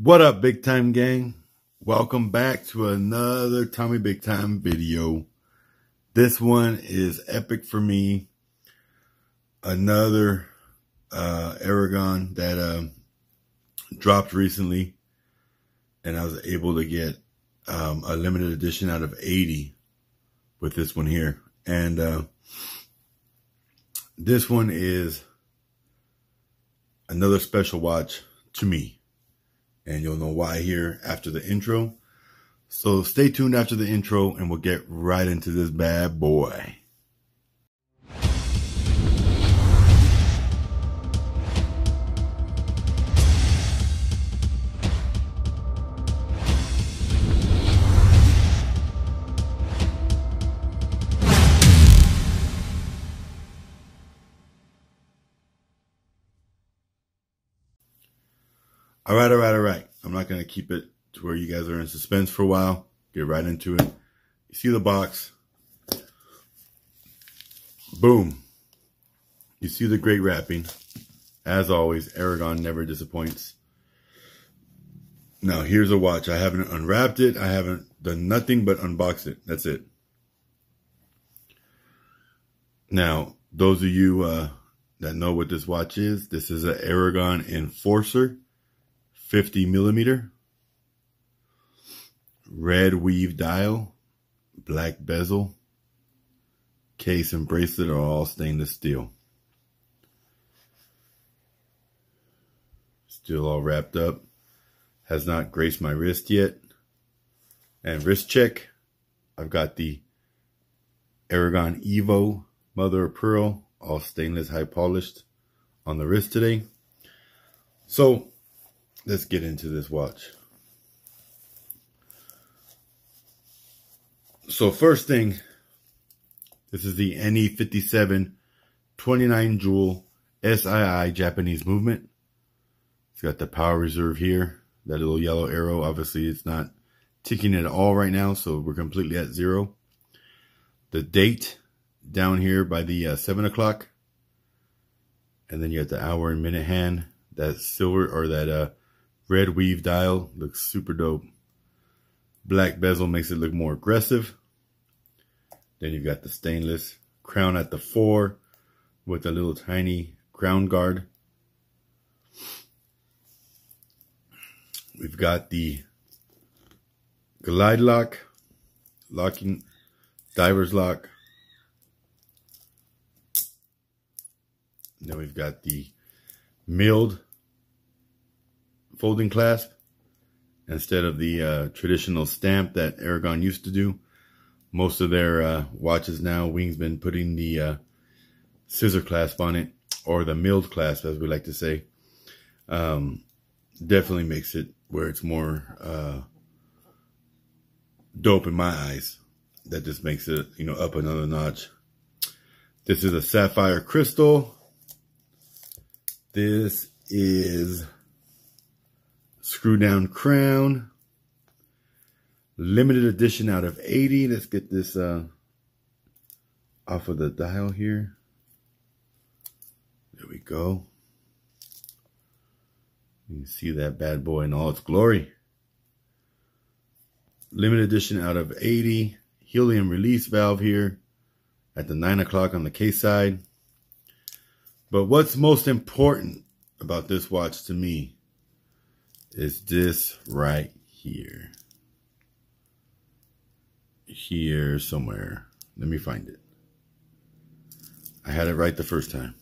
What up, big time gang? Welcome back to another Tommy Big Time video. This one is epic for me. Another Aragon that dropped recently, and I was able to get a limited edition out of 80 with this one here. And this one is another special watch to me. And you'll know why here after the intro. So stay tuned after the intro and we'll get right into this bad boy. All right. I'm not going to keep it to where you guys are in suspense for a while. Get right into it. You see the box. Boom. You see the great wrapping. As always, Aragon never disappoints. Now, here's a watch. I haven't unwrapped it. I haven't done nothing but unbox it. That's it. Now, those of you that know what this watch is, this is an Aragon Enforcer. 50 millimeter, red weave dial, black bezel, case and bracelet are all stainless steel. Still all wrapped up. Has not graced my wrist yet. And wrist check. I've got the Aragon Evo mother of pearl, all stainless, high polished on the wrist today. So let's get into this watch. So first thing, this is the NE57 29 jewel SII Japanese movement. It's got the power reserve here, that little yellow arrow. Obviously it's not ticking at all right now, so we're completely at 0. The date down here by the 7 o'clock. And then you got the hour and minute hand. That silver, or that red weave dial looks super dope. Black bezel makes it look more aggressive. Then you've got the stainless crown at the 4 with a little tiny crown guard. We've got the glide lock, locking, diver's lock. Then we've got the milled folding clasp instead of the traditional stamp that Aragon used to do. Most of their watches now, Wing's been putting the scissor clasp on it, or the milled clasp as we like to say. Definitely makes it where it's more dope in my eyes. That just makes it, you know, up another notch. This is a sapphire crystal. This is screw down crown, limited edition out of 80. Let's get this off of the dial here. There we go. You can see that bad boy in all its glory. Limited edition out of 80. Helium release valve here at the 9 o'clock on the case side. But what's most important about this watch to me is this right here. Here somewhere. Let me find it. I had it right the first time.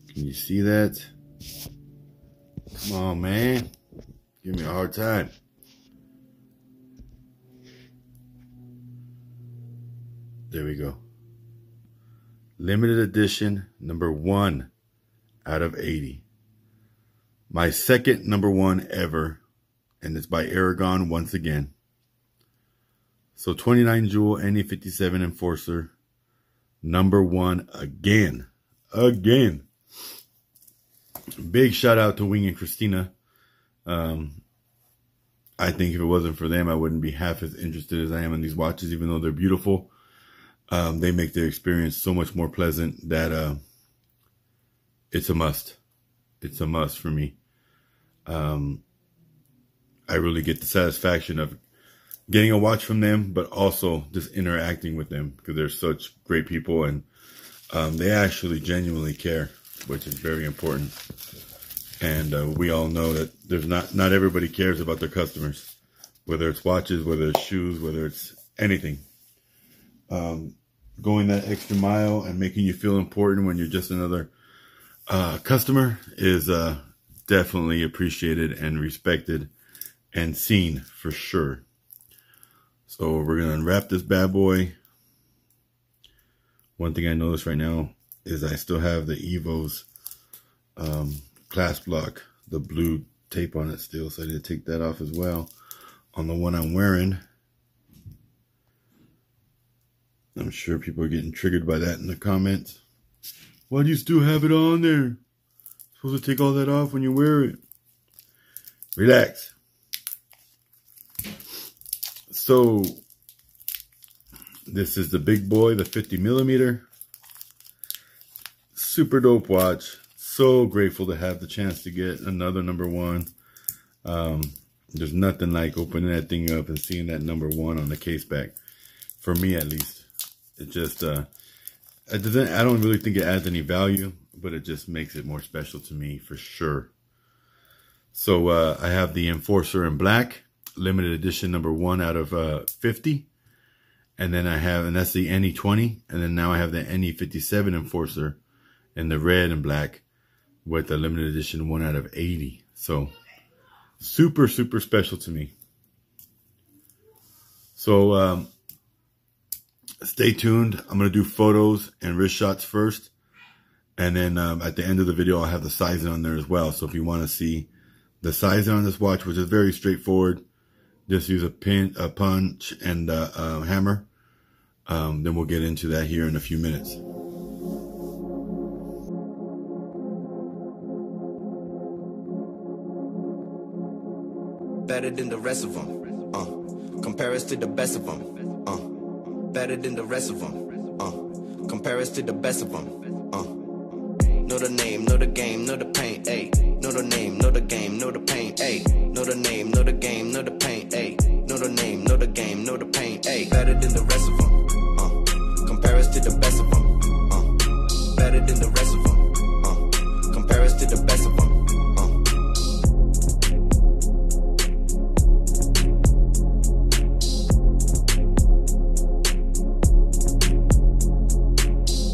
Can you see that? Come on, man. Give me a hard time. There we go. Limited edition, number 1 out of 80. My second number 1 ever. And it's by Aragon once again. So 29 jewel NE57 Enforcer. Number 1 again. Again. Big shout out to Wing and Christina. I think if it wasn't for them, I wouldn't be half as interested as I am in these watches, even though they're beautiful. They make their experience so much more pleasant that it's a must. It's a must for me. I really get the satisfaction of getting a watch from them, but also just interacting with them because they're such great people, and they actually genuinely care, which is very important. And we all know that there's not everybody cares about their customers, whether it's watches, whether it's shoes, whether it's anything. Going that extra mile and making you feel important when you're just another customer is definitely appreciated and respected and seen for sure. So we're going to unwrap this bad boy. One thing I noticed right now is I still have the Evo's clasp lock, the blue tape on it still, so I need to take that off as well on the one I'm wearing. I'm sure people are getting triggered by that in the comments. Why do you still have it on there? Supposed to take all that off when you wear it. Relax. So this is the big boy, the 50mm. Super dope watch. So grateful to have the chance to get another #1. There's nothing like opening that thing up and seeing that #1 on the case back. For me, at least. It just, I don't really think it adds any value, but it just makes it more special to me for sure. So I have the Enforcer in black, limited edition #1 out of 50. And then and that's the NE20. And then now I have the NE57 Enforcer in the red and black with the limited edition 1 out of 80. So super, super special to me. So stay tuned. I'm going to do photos and wrist shots first. And then at the end of the video, I'll have the sizing on there as well. So if you want to see the sizing on this watch, which is very straightforward, just use a punch, and a hammer. Then we'll get into that here in a few minutes. Better than the rest of them. Compare us to the best of them. Better than the rest of them. Compare us to the best of them. Know the name, know the game, know the pain, ayy. Know the name, know the game, know the pain, ayy. Know the name, know the game, know the pain, ayy. Know the name, know the game, know the pain, ayy. Better than the rest of them. Compare us to the best of them. Better than the rest of them. Compare us to the best of them.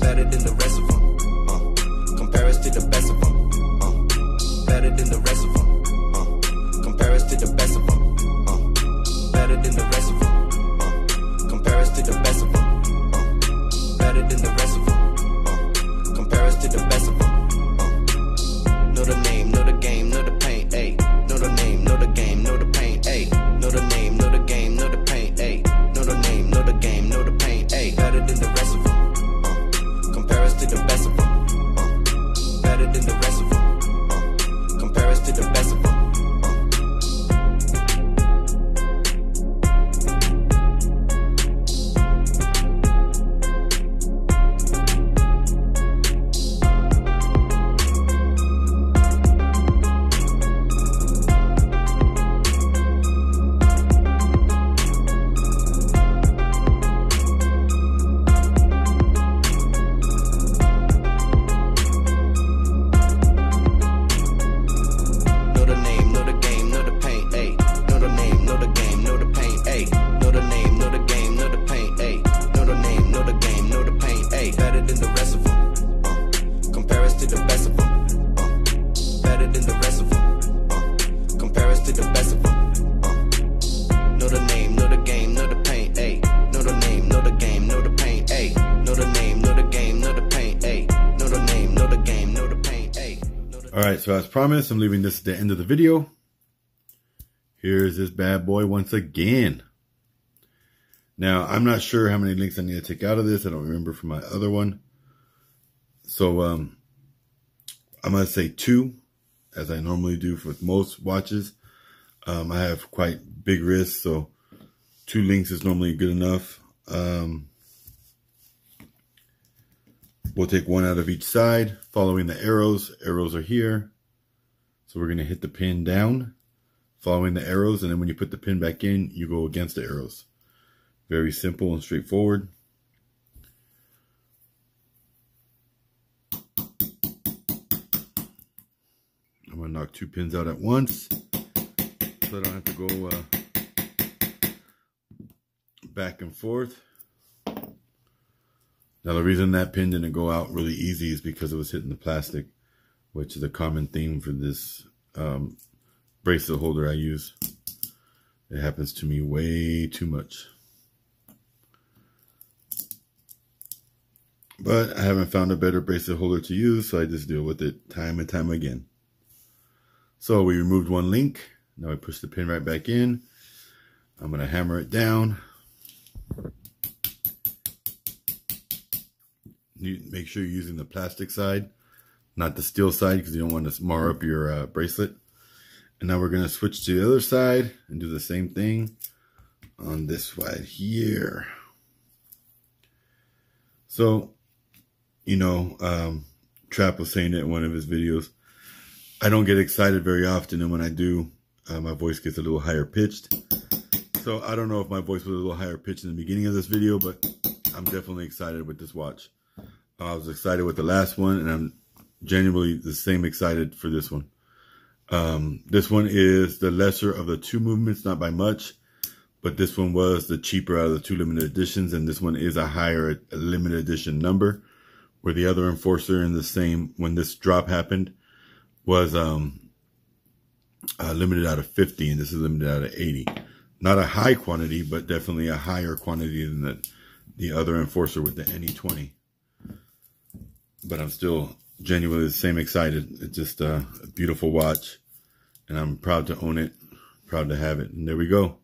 Better than the rest of them. Compare us to the best of them. Better than the rest of them. Compare us to the best of them. Better than the rest of them. Compare us to the best of them. Better than the rest of them. Compare us to the best of them. Know the name, know the game, know the pain, ayy. Know the name, know the game, know the pain, ayy. Know the name, know the game, know the pain, ayy. Know the name, know the game, know the pain, ayy. Better than the rest of them. Compare us to the best of them. Better than the rest of them. Compare us to the best of them. Alright, so as promised, I'm leaving this at the end of the video. Here's this bad boy once again. Now, I'm not sure how many links I need to take out of this. I don't remember from my other one. So, I'm going to say 2, as I normally do with most watches. I have quite big wrists, so 2 links is normally good enough. We'll take one out of each side, following the arrows. Arrows are here. So we're going to hit the pin down, following the arrows, and then when you put the pin back in, you go against the arrows. Very simple and straightforward. I'm going to knock 2 pins out at once, so I don't have to go back and forth. Now the reason that pin didn't go out really easy is because it was hitting the plastic, which is a common theme for this bracelet holder I use. It happens to me way too much. But I haven't found a better bracelet holder to use, so I just deal with it time and time again. So we removed one link. Now I push the pin right back in. I'm going to hammer it down. Make sure you're using the plastic side, not the steel side, because you don't want to mar up your bracelet. And now we're going to switch to the other side and do the same thing on this side here. So, you know, Trap was saying it in one of his videos. I don't get excited very often, and when I do, my voice gets a little higher pitched. So I don't know if my voice was a little higher pitched in the beginning of this video, but I'm definitely excited with this watch. I was excited with the last one, and I'm genuinely the same excited for this one. This one is the lesser of the 2 movements, not by much, but this one was the cheaper out of the 2 limited editions, and this one is a higher limited edition number, where the other Enforcer in the same, when this drop happened, was limited out of 50, and this is limited out of 80. Not a high quantity, but definitely a higher quantity than the other Enforcer with the NE20. But I'm still genuinely the same excited. It's just a beautiful watch, and I'm proud to own it, proud to have it. And there we go.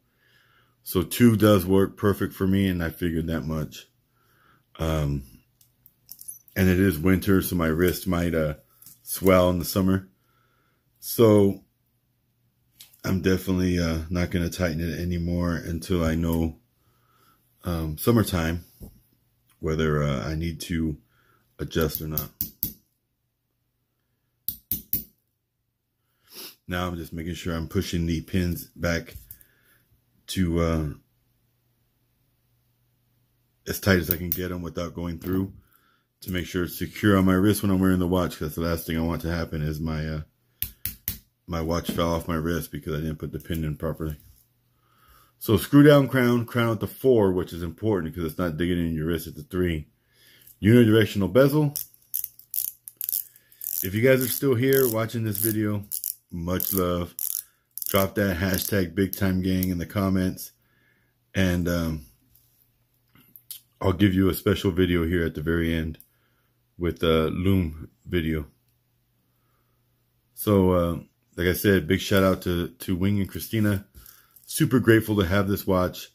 So 2 does work perfect for me, and I figured that much. And it is winter, so my wrist might swell in the summer. So I'm definitely not going to tighten it anymore until I know summertime whether I need to adjust or not. Now I'm just making sure I'm pushing the pins back to as tight as I can get them without going through, to make sure it's secure on my wrist when I'm wearing the watch. That's the last thing I want to happen, is my my watch fell off my wrist because I didn't put the pin in properly. So screw down crown at the 4, which is important because it's not digging in your wrist at the 3. Unidirectional bezel. If you guys are still here watching this video, much love. Drop that hashtag Big Time Gang in the comments, and I'll give you a special video here at the very end with a Loom video. So like I said, big shout out to Wing and Christina. Super grateful to have this watch.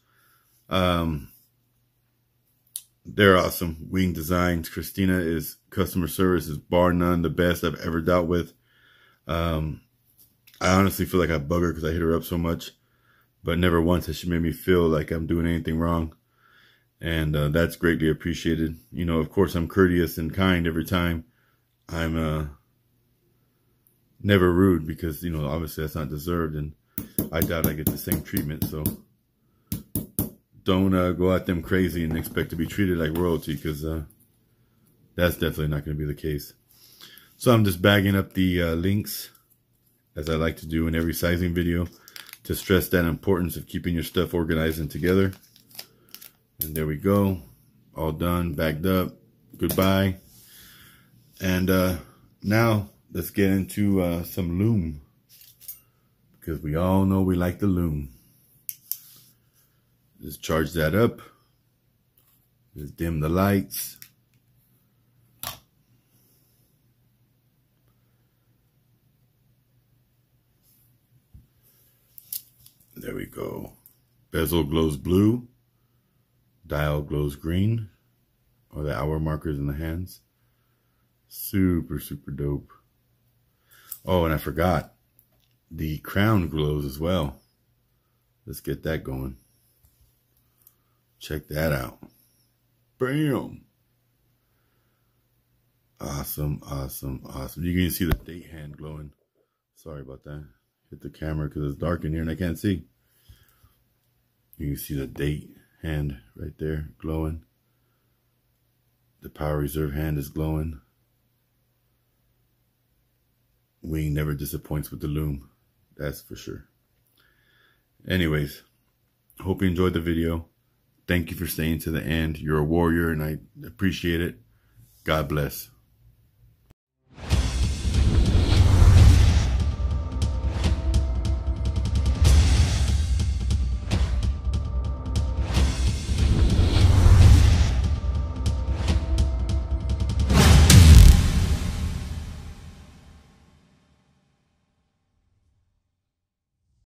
They're awesome. Wing Designs. Christina is customer service is bar none the best I've ever dealt with. I honestly feel like I bug her because I hit her up so much, but never once has she made me feel like I'm doing anything wrong. And that's greatly appreciated. You know, of course, I'm courteous and kind every time. I'm never rude because, you know, obviously that's not deserved, and I doubt I get the same treatment. So don't go at them crazy and expect to be treated like royalty, because that's definitely not going to be the case. So I'm just bagging up the links, as I like to do in every sizing video, to stress that importance of keeping your stuff organized and together. And there we go. All done, bagged up. Goodbye. And now let's get into some Loom, because we all know we like the Loom. Just charge that up. Just dim the lights. There we go. Bezel glows blue. Dial glows green. Or the hour markers in the hands. Super, super dope. Oh, and I forgot. The crown glows as well. Let's get that going. Check that out. Bam. Awesome, awesome, awesome. You can see the date hand glowing. Sorry about that. Hit the camera because it's dark in here and I can't see. You can see the date hand right there glowing. The power reserve hand is glowing. Wing never disappoints with the loom. That's for sure. Anyways, hope you enjoyed the video. Thank you for staying to the end. You're a warrior and I appreciate it. God bless.